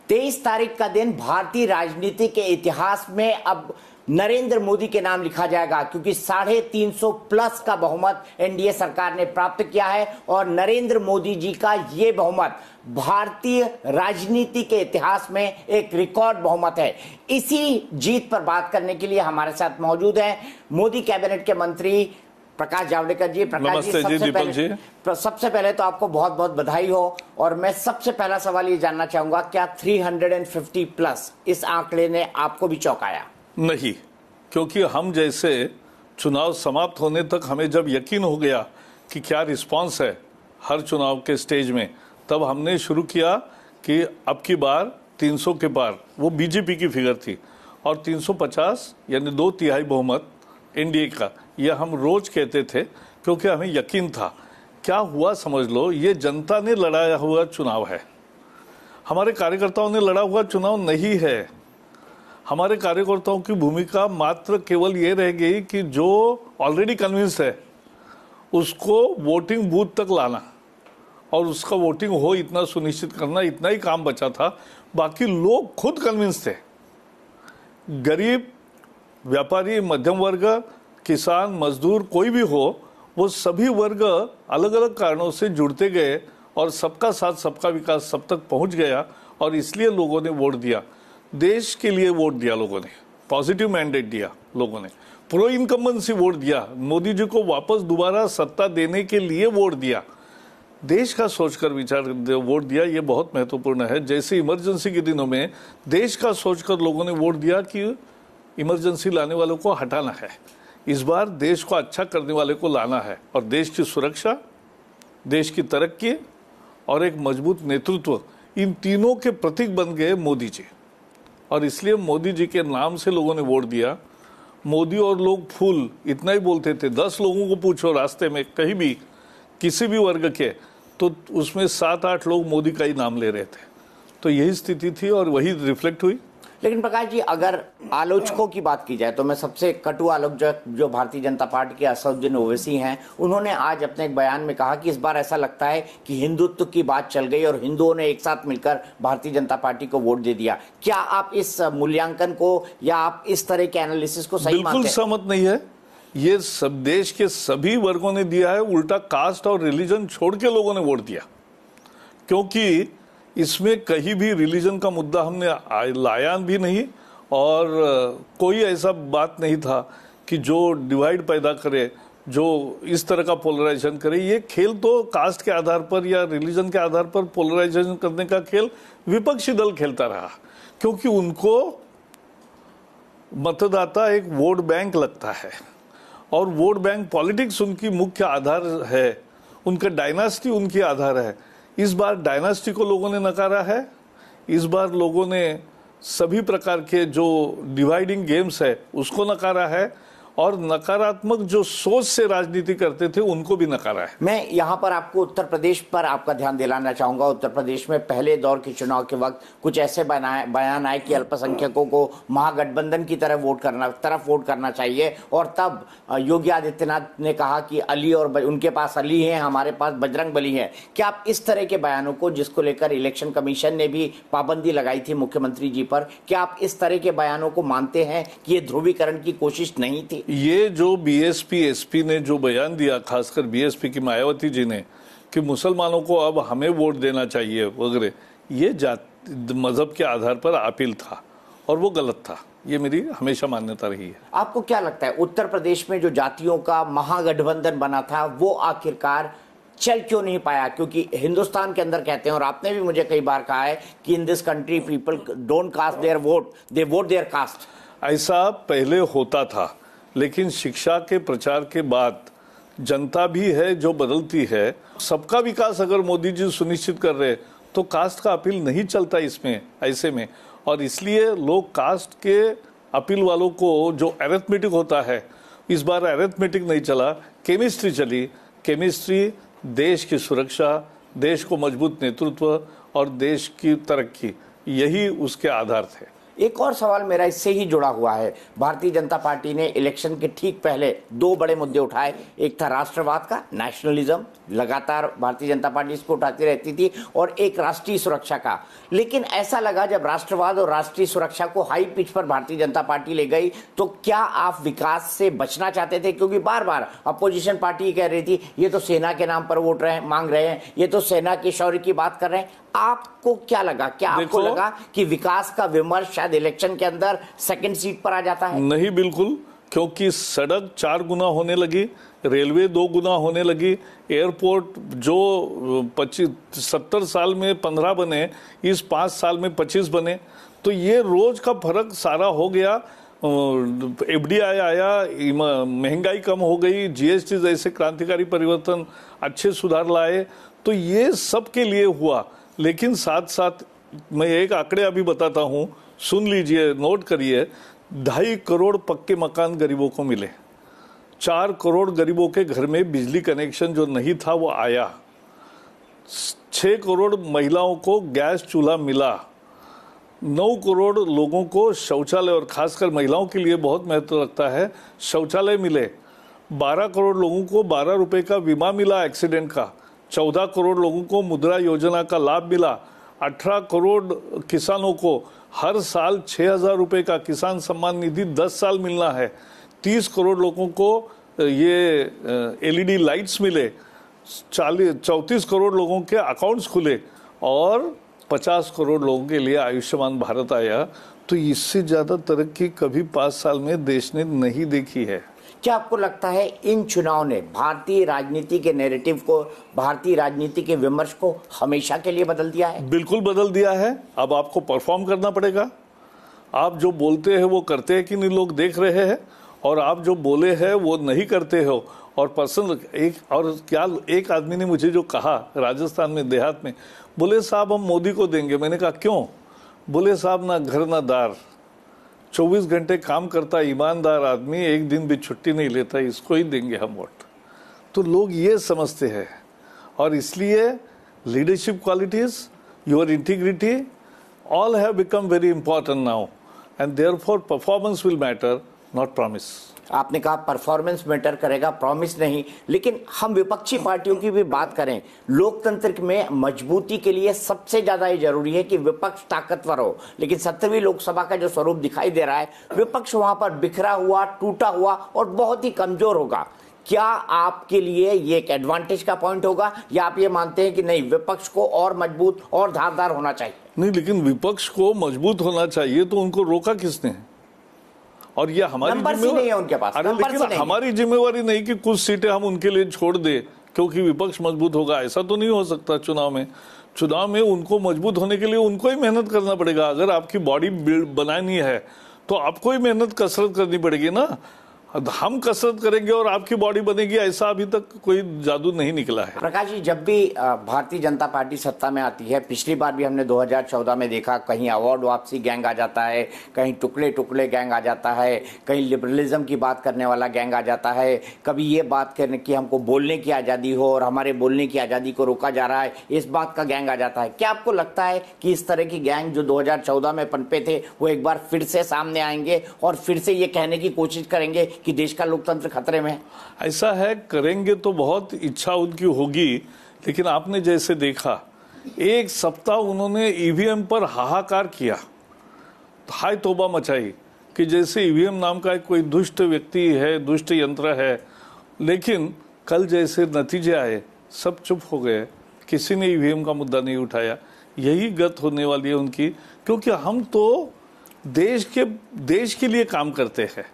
23 तारीख का दिन भारतीय राजनीति के इतिहास में अब नरेंद्र मोदी के नाम लिखा जाएगा, क्योंकि 350 प्लस का बहुमत एनडीए सरकार ने प्राप्त किया है और नरेंद्र मोदी जी का ये बहुमत भारतीय राजनीति के इतिहास में एक रिकॉर्ड बहुमत है। इसी जीत पर बात करने के लिए हमारे साथ मौजूद हैं मोदी कैबिनेट के मंत्री प्रकाश जावड़ेकर जी। प्रकाश जी, सबसे पहले तो आपको बहुत बहुत बधाई हो। और मैं सबसे पहला सवाल ये जानना चाहूंगा, क्या 350 प्लस इस आंकड़े ने आपको भी चौंकाया? नहीं, क्योंकि हम जैसे चुनाव समाप्त होने तक हमें जब यकीन हो गया कि क्या रिस्पांस है हर चुनाव के स्टेज में, तब हमने शुरू किया कि अब की बार 300 के पार, वो बीजेपी की फिगर थी, और 350 यानी 2/3 बहुमत एनडीए का, यह हम रोज कहते थे क्योंकि हमें यकीन था। क्या हुआ समझ लो, ये जनता ने लड़ाया हुआ चुनाव है, हमारे कार्यकर्ताओं ने लड़ा हुआ चुनाव नहीं है। हमारे कार्यकर्ताओं की भूमिका मात्र केवल ये रह गई कि जो ऑलरेडी कन्विंस है उसको वोटिंग बूथ तक लाना और उसका वोटिंग हो इतना सुनिश्चित करना, इतना ही काम बचा था। बाकी लोग खुद कन्विंस थे। गरीब, व्यापारी, मध्यम वर्ग, किसान, मजदूर, कोई भी हो, वो सभी वर्ग अलग अलग कारणों से जुड़ते गए और सबका साथ सबका विकास सब तक पहुंच गया, और इसलिए लोगों ने वोट दिया। देश के लिए वोट दिया लोगों ने, पॉजिटिव मैंडेट दिया लोगों ने, प्रो इनकम्बेंसी वोट दिया, मोदी जी को वापस दोबारा सत्ता देने के लिए वोट दिया, देश का सोचकर विचार वोट दिया। ये बहुत महत्वपूर्ण है। जैसे इमरजेंसी के दिनों में देश का सोचकर लोगों ने वोट दिया कि इमरजेंसी लाने वालों को हटाना है, इस बार देश को अच्छा करने वाले को लाना है, और देश की सुरक्षा, देश की तरक्की और एक मजबूत नेतृत्व, इन तीनों के प्रतीक बन गए मोदी जी। और इसलिए मोदी जी के नाम से लोगों ने वोट दिया। मोदी और लोग फूल इतना ही बोलते थे, 10 लोगों को पूछो रास्ते में कहीं भी किसी भी वर्ग के, तो उसमें 7-8 लोग मोदी का ही नाम ले रहे थे। तो यही स्थिति थी और वही रिफ्लेक्ट हुई। लेकिन प्रकाश जी, अगर आलोचकों की बात की जाए तो मैं सबसे कटु आलोचक जो भारतीय जनता पार्टी के असदुद्दीन ओवैसी हैं, उन्होंने आज अपने एक बयान में कहा कि इस बार ऐसा लगता है कि हिंदुत्व की बात चल गई और हिंदुओं ने एक साथ मिलकर भारतीय जनता पार्टी को वोट दे दिया। क्या आप इस मूल्यांकन को या आप इस तरह के एनालिसिस को सही मानते हैं? बिल्कुल सहमत नहीं है। ये सब देश के सभी वर्गों ने दिया है, उल्टा कास्ट और रिलीजन छोड़ के लोगों ने वोट दिया, क्योंकि इसमें कहीं भी रिलीजन का मुद्दा हमने लाया भी नहीं, और कोई ऐसा बात नहीं था कि जो डिवाइड पैदा करे, जो इस तरह का पोलराइजेशन करे। ये खेल तो कास्ट के आधार पर या रिलीजन के आधार पर पोलराइजेशन करने का खेल विपक्षी दल खेलता रहा, क्योंकि उनको मतदाता एक वोट बैंक लगता है, और वोट बैंक पॉलिटिक्स उनकी मुख्य आधार है, उनका डायनास्टी उनकी आधार है। इस बार डायनास्टी को लोगों ने नकारा है। इस बार लोगों ने सभी प्रकार के जो डिवाइडिंग गेम्स है उसको नकारा है, और नकारात्मक जो सोच से राजनीति करते थे उनको भी नकारा है। मैं यहाँ पर आपको उत्तर प्रदेश पर आपका ध्यान दिलाना चाहूंगा। उत्तर प्रदेश में पहले दौर के चुनाव के वक्त कुछ ऐसे बयान आए कि अल्पसंख्यकों को महागठबंधन की तरफ वोट करना चाहिए, और तब योगी आदित्यनाथ ने कहा कि अली और उनके पास अली है, हमारे पास बजरंग बली है। क्या आप इस तरह के बयानों को, जिसको लेकर इलेक्शन कमीशन ने भी पाबंदी लगाई थी मुख्यमंत्री जी पर, क्या आप इस तरह के बयानों को मानते हैं कि ये ध्रुवीकरण की कोशिश नहीं थी? ये जो बीएसपी एसपी ने जो बयान दिया, खासकर बीएसपी की मायावती जी ने, कि मुसलमानों को अब हमें वोट देना चाहिए वगैरह, ये मजहब के आधार पर अपील था और वो गलत था। ये मेरी हमेशा मान्यता रही है। आपको क्या लगता है, उत्तर प्रदेश में जो जातियों का महागठबंधन बना था वो आखिरकार चल क्यों नहीं पाया? क्योंकि हिंदुस्तान के अंदर कहते हैं, और आपने भी मुझे कई बार कहा है कि in this country people don't cast their vote, they vote their caste. ऐसा पहले होता था, लेकिन शिक्षा के प्रचार के बाद जनता भी है जो बदलती है। सबका विकास अगर मोदी जी सुनिश्चित कर रहे तो कास्ट का अपील नहीं चलता इसमें, ऐसे में। और इसलिए लोग कास्ट के अपील वालों को, जो अरिथमेटिक होता है, इस बार अरिथमेटिक नहीं चला, केमिस्ट्री चली। केमिस्ट्री देश की सुरक्षा, देश को मजबूत नेतृत्व और देश की तरक्की, यही उसके आधार थे। एक और सवाल मेरा इससे ही जुड़ा हुआ है। भारतीय जनता पार्टी ने इलेक्शन के ठीक पहले दो बड़े मुद्दे उठाए। एक था राष्ट्रवाद का, नेशनलिज्म, लगातार भारतीय जनता पार्टी इसको उठाती रहती थी, और एक राष्ट्रीय सुरक्षा का। लेकिन ऐसा लगा जब राष्ट्रवाद और राष्ट्रीय सुरक्षा को हाई पिच पर भारतीय जनता पार्टी ले गई, तो क्या आप विकास से बचना चाहते थे? क्योंकि बार बार अपोजिशन पार्टी कह रही थी ये तो सेना के नाम पर वोट मांग रहे हैं, ये तो सेना के शौर्य की बात कर रहे हैं। आपको क्या लगा, क्या आपको लगा कि विकास का विमर्श शायद इलेक्शन के अंदर सेकंड सीट पर आ जाता है? नहीं, बिल्कुल, क्योंकि सड़क 4 गुना होने लगी, रेलवे 2 गुना होने लगी, एयरपोर्ट जो 70 साल में 15 बने, इस 5 साल में 25 बने, तो ये रोज का फर्क सारा हो गया। एफडीआई आया, महंगाई कम हो गई, जीएसटी जैसे क्रांतिकारी परिवर्तन अच्छे सुधार लाए, तो ये सब के लिए हुआ। लेकिन साथ साथ मैं एक आंकड़े अभी बताता हूं, सुन लीजिए, नोट करिए। 2.5 करोड़ पक्के मकान गरीबों को मिले, 4 करोड़ गरीबों के घर में बिजली कनेक्शन जो नहीं था वो आया, 6 करोड़ महिलाओं को गैस चूल्हा मिला, 9 करोड़ लोगों को शौचालय, और खासकर महिलाओं के लिए बहुत महत्व रखता है, शौचालय मिले, 12 करोड़ लोगों को 12 रुपए का बीमा मिला एक्सीडेंट का, 14 करोड़ लोगों को मुद्रा योजना का लाभ मिला, 18 करोड़ किसानों को हर साल 6,000 रुपए का किसान सम्मान निधि 10 साल मिलना है, 30 करोड़ लोगों को ये एलईडी लाइट्स मिले, 34 करोड़ लोगों के अकाउंट्स खुले, और 50 करोड़ लोगों के लिए आयुष्मान भारत आया। तो इससे ज्यादा तरक्की कभी 5 साल में देश ने नहीं देखी है। क्या आपको लगता है इन चुनाव ने भारतीय राजनीति के नैरेटिव को, भारतीय राजनीति के विमर्श को हमेशा के लिए बदल दिया है? बिल्कुल बदल दिया है। अब आपको परफॉर्म करना पड़ेगा। आप जो बोलते हैं वो करते हैं कि नहीं, लोग देख रहे हैं, और आप जो बोले हैं वो नहीं करते हो। और पर्सन एक आदमी ने मुझे जो कहा राजस्थान में देहात में, बोले साहब हम मोदी को देंगे। मैंने कहा क्यों? बोले साहब ना घर ना दार, 24 घंटे काम करता ईमानदार आदमी, एक दिन भी छुट्टी नहीं लेता, इसको ही देंगे हम वोट। तो लोग ये समझते हैं, और इसलिए leadership qualities, your integrity, all have become very important now, and therefore performance will matter, not promise. आपने कहा परफॉर्मेंस मैटर करेगा, प्रॉमिस नहीं। लेकिन हम विपक्षी पार्टियों की भी बात करें, लोकतंत्र में मजबूती के लिए सबसे ज्यादा ये जरूरी है कि विपक्ष ताकतवर हो। लेकिन 17वीं लोकसभा का जो स्वरूप दिखाई दे रहा है, विपक्ष वहां पर बिखरा हुआ, टूटा हुआ और बहुत ही कमजोर होगा। क्या आपके लिए ये एक एडवांटेज का पॉइंट होगा, या आप ये मानते हैं कि नहीं, विपक्ष को और मजबूत और धारदार होना चाहिए? नहीं, लेकिन विपक्ष को मजबूत होना चाहिए, तो उनको रोका किसने? और ये हमारी जिम्मेवारी नहीं है उनके पास। अरे लेकिन हमारी जिम्मेवारी नहीं कि कुछ सीटें हम उनके लिए छोड़ दे क्योंकि विपक्ष मजबूत होगा, ऐसा तो नहीं हो सकता। चुनाव में उनको मजबूत होने के लिए उनको ही मेहनत करना पड़ेगा। अगर आपकी बॉडी बनानी है तो आपको ही मेहनत कसरत करनी पड़ेगी ना। हम कसरत करेंगे और आपकी बॉडी बनेगी, ऐसा अभी तक कोई जादू नहीं निकला है। प्रकाश जी, जब भी भारतीय जनता पार्टी सत्ता में आती है, पिछली बार भी हमने 2014 में देखा, कहीं अवार्ड वापसी गैंग आ जाता है, कहीं टुकड़े टुकड़े गैंग आ जाता है, कहीं लिबरलिज्म की बात करने वाला गैंग आ जाता है, कभी ये बात करने की हमको बोलने की आज़ादी हो और हमारे बोलने की आज़ादी को रोका जा रहा है, इस बात का गैंग आ जाता है। क्या आपको लगता है कि इस तरह की गैंग जो 2014 में पनपे थे वो एक बार फिर से सामने आएंगे और फिर से ये कहने की कोशिश करेंगे कि देश का लोकतंत्र खतरे में है? ऐसा है, करेंगे तो बहुत इच्छा उनकी होगी, लेकिन आपने जैसे देखा एक सप्ताह उन्होंने ईवीएम पर हाहाकार किया, हाय तौबा मचाई कि जैसे ईवीएम नाम का कोई दुष्ट व्यक्ति है, दुष्ट यंत्र है। लेकिन कल जैसे नतीजे आए सब चुप हो गए, किसी ने ईवीएम का मुद्दा नहीं उठाया। यही गत होने वाली है उनकी, क्योंकि हम तो देश के लिए काम करते हैं,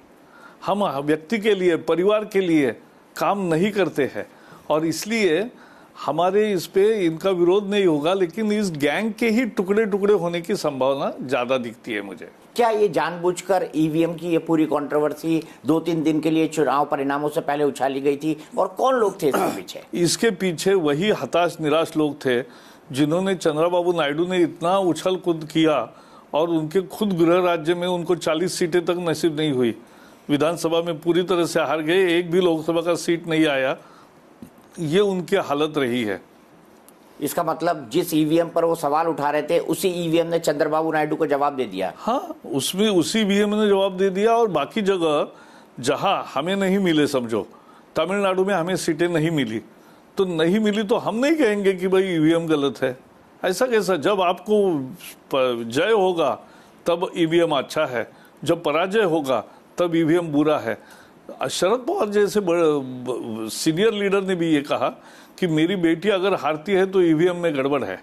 हम व्यक्ति के लिए, परिवार के लिए काम नहीं करते हैं, और इसलिए हमारे इस पे इनका विरोध नहीं होगा। लेकिन इस गैंग के ही टुकड़े टुकड़े होने की संभावना ज्यादा दिखती है मुझे। क्या ये जानबूझकर ईवीएम की ये पूरी कंट्रोवर्सी 2-3 दिन के लिए चुनाव परिणामों से पहले उछाली गई थी, और कौन लोग थे इसके पीछे? इसके पीछे वही हताश निराश लोग थे जिन्होंने, चंद्रबाबू नायडू ने इतना उछल कूद किया और उनके खुद गृह राज्य में उनको 40 सीटें तक नसीब नहीं हुई, विधानसभा में पूरी तरह से हार गए, एक भी लोकसभा का सीट नहीं आया। ये उनकी हालत रही है। इसका मतलब जिस ईवीएम पर वो सवाल उठा रहे थे उसी ईवीएम ने चंद्रबाबू नायडू को जवाब दे दिया। हाँ, उसमें उसी ईवीएम ने जवाब दे दिया। और बाकी जगह जहां हमें नहीं मिले, समझो तमिलनाडु में हमें सीटें नहीं मिली, तो नहीं मिली तो हम नहीं कहेंगे कि भाई ईवीएम गलत है। ऐसा कैसा? जब आपको जय होगा तब ईवीएम अच्छा है, जब पराजय होगा तब ईवीएम बुरा है। शरद पवार जैसे सीनियर लीडर ने भी ये कहा कि मेरी बेटी अगर हारती है तो ईवीएम में गड़बड़ है,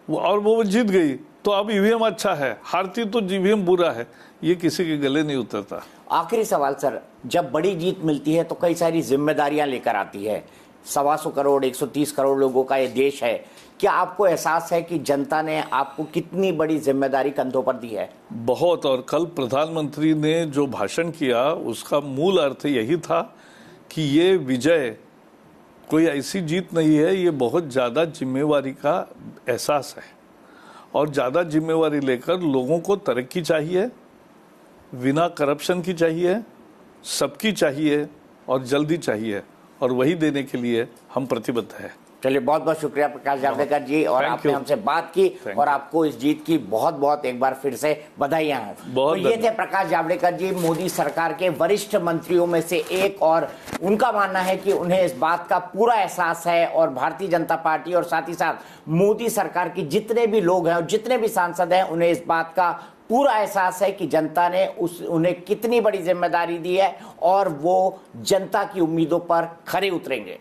और वो जीत गई तो अब ईवीएम अच्छा है, हारती तो ईवीएम बुरा है। ये किसी के गले नहीं उतरता। आखिरी सवाल सर, जब बड़ी जीत मिलती है तो कई सारी जिम्मेदारियां लेकर आती है। 125 करोड़ 130 करोड़ लोगों का ये देश है। क्या आपको एहसास है कि जनता ने आपको कितनी बड़ी जिम्मेदारी कंधों पर दी है? बहुत। और कल प्रधानमंत्री ने जो भाषण किया उसका मूल अर्थ यही था कि ये विजय कोई ऐसी जीत नहीं है, ये बहुत ज़्यादा जिम्मेवारी का एहसास है। और ज़्यादा जिम्मेवारी लेकर लोगों को तरक्की चाहिए, बिना करप्शन की चाहिए, सबकी चाहिए और जल्दी चाहिए, और वही देने के लिए हम प्रतिबद्ध हैं। चलिए, बहुत बहुत शुक्रिया प्रकाश जावड़ेकर जी, और आपने हमसे बात की और आपको इस जीत की बहुत बहुत एक बार फिर से बधाइयां हैं। तो ये थे प्रकाश जावड़ेकर जी, मोदी सरकार के वरिष्ठ मंत्रियों में से एक, और उनका मानना है कि उन्हें इस बात का पूरा एहसास है, और भारतीय जनता पार्टी और साथ ही साथ मोदी सरकार के जितने भी लोग हैं और जितने भी सांसद हैं, उन्हें इस बात का पूरा एहसास है कि जनता ने उन्हें कितनी बड़ी जिम्मेदारी दी है और वो जनता की उम्मीदों पर खरे उतरेंगे।